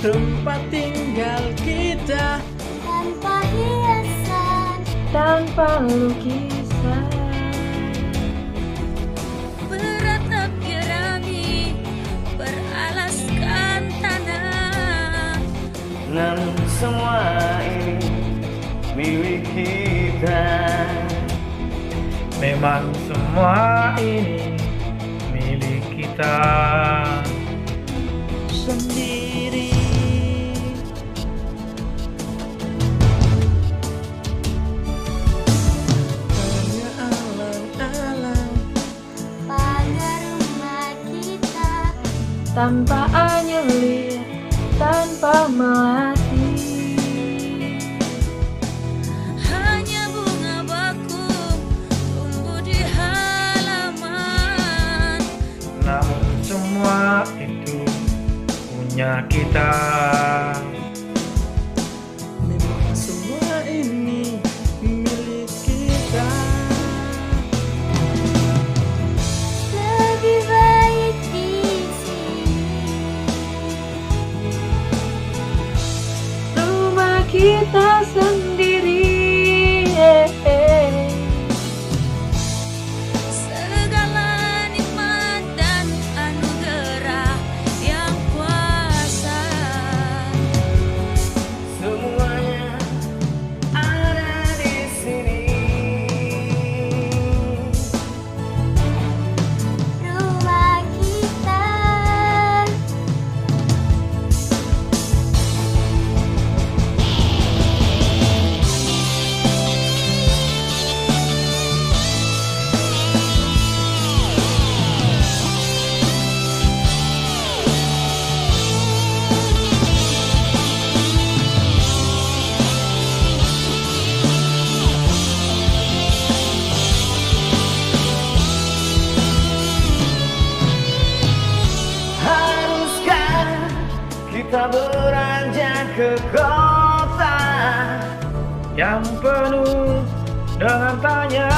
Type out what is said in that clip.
tempat tinggal kita, tanpa hiasan, tanpa lukisan. beratap jerami beralaskan tanah. Namun semua ini milik kita. Memang semua ini milik kita sendiri. Hanya alang-alang Pagar rumah kita, Tanpa anyelir, tanpa melati. hanya bunga bakung tumbuh di halaman. namun semua itu punya kita. Memang semua ini milik kita. Lebih baik di sini. Rumah kita sendiri. Segala nikmat dan anugerah yang kuasa, Semuanya ada di sini. rumah kita. Haruskah kita beranjak ke kota Yang penuh dengan tanya